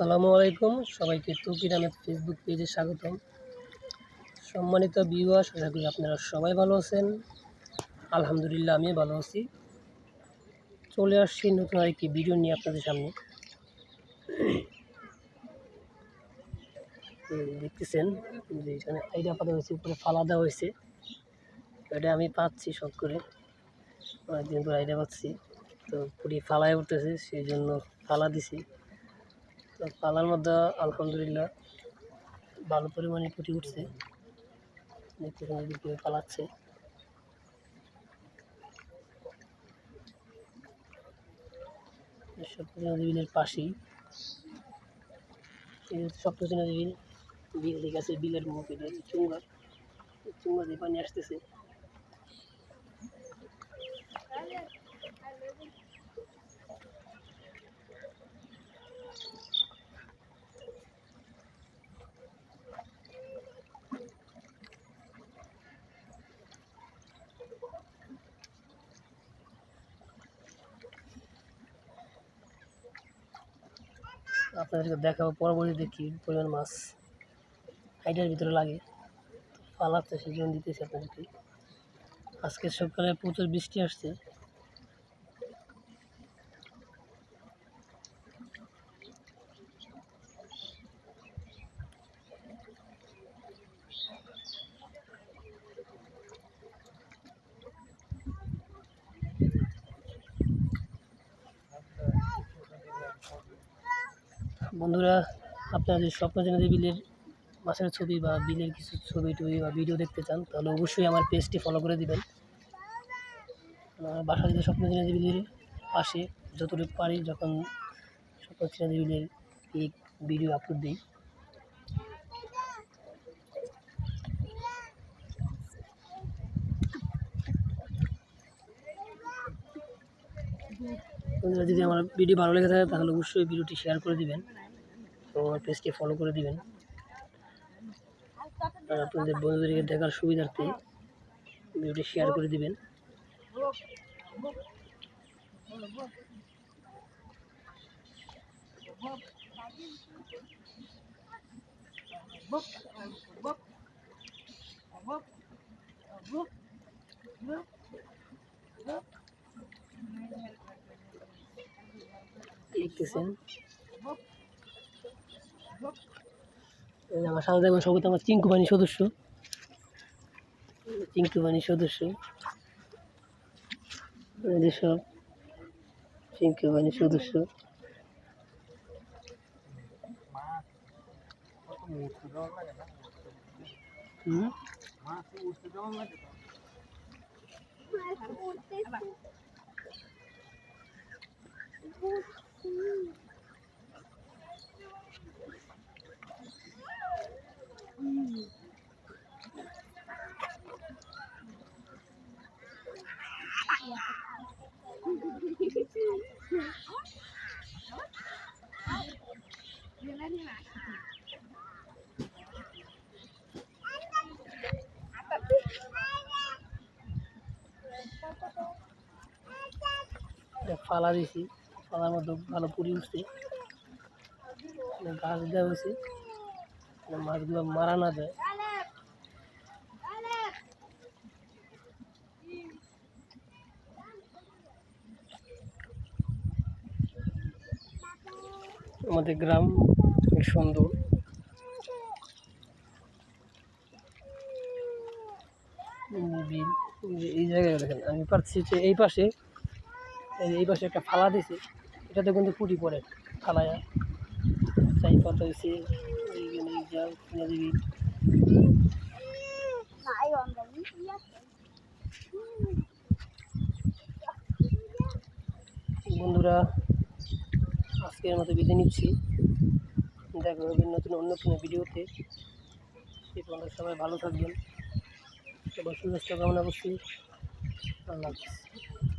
আসসালামু আলাইকুম, সবাইকে তৌকির আহমেদ ফেসবুক পেজে স্বাগতম। সম্মানিত ভিউয়ার্স, আশা করি আপনারা সবাই ভালো আছেন। আলহামদুলিল্লাহ, আমি ভালো আছি। চলে আসছি নতুন আরেকটি ভিডিও নিয়ে আপনাদের সামনে। দেখতেছেন যে এখানে আইডা পাতা হয়েছে, উপরে ফালা দেওয়া হয়েছে। এটা আমি পাচ্ছি শখ করে, অনেকদিন পর আইডা পাচ্ছি। তো পুরি ফালায় উঠতেছে, সেই জন্য ফালা দিছি। তো ফালার মধ্যে আলহামদুলিল্লাহ ভালো পরিমাণে পুঁটি উঠছে। দেখতেছেন এদিকে পালাচ্ছে। সপ্তচন্দ্র বিলের পাশেই সপ্তচন্দ্র বিল ঠিক আছে। বিলের মুখ এটা হচ্ছে চুঙ্গা দিয়ে পানি আসতেছে। আপনাদেরকে দেখাবো পরবর্তীতে কি পরিমাণ মাছ হাইডার ভিতরে লাগে। পালাচ্ছে, সেই জন্য দিতেছি আপনাদেরকে। আজকে সকালে প্রচুর বৃষ্টি আসছে। বন্ধুরা, আপনারা যদি স্বপ্নচন্দ্র বিলের মাছের ছবি বা বিলের কিছু ছবি টবি বা ভিডিও দেখতে চান, তাহলে অবশ্যই আমার পেজটি ফলো করে দিবেন। বাসা যদি স্বপ্নচন্দ্র বিলের পাশে, যতটুকু পারি যখন স্বপ্নচন্দ্র বিলের এই ভিডিও আপলোড দিই। বন্ধুরা, যদি আমার ভিডিও ভালো লেগে থাকে তাহলে অবশ্যই ভিডিওটি শেয়ার করে দিবেন এবং আমার পেজটি ফলো করে দিবেন। আর আপনাদের বন্ধুদেরকে দেখার সুবিধার্থে ভিডিওটি শেয়ার করে দিবেন। দেখতেছেন আমার সাথে দেখবেন সবাই, আমার চিঙ্কু বাহিনীর সদস্য, এদের সব চিঙ্কু বাহিনীর সদস্য। ফালা দিয়েছি, ফালার মধ্যে ভালো পুরি উঠছে, গাছ দেওয়া হয়েছে মাছগুলো মারা না যায়। আমাদের গ্রাম সুন্দর। বিল এই জায়গায় দেখেন, আমি পাচ্ছি যে এই পাশে একটা ফালা দিয়েছে, এটাতে কিন্তু পুঁটি পড়ে ফালায় চাই পাতা হয়েছে। বন্ধুরা, আজকের মতো বিদায় নিচ্ছি। দেখা হবে নতুন অন্য কোনো ভিডিওতে। সেই পর্যন্ত সবাই ভালো থাকবেন, সবাই সুস্বাস্থ্য কামনা করছি। আল্লাহ হাফেজ।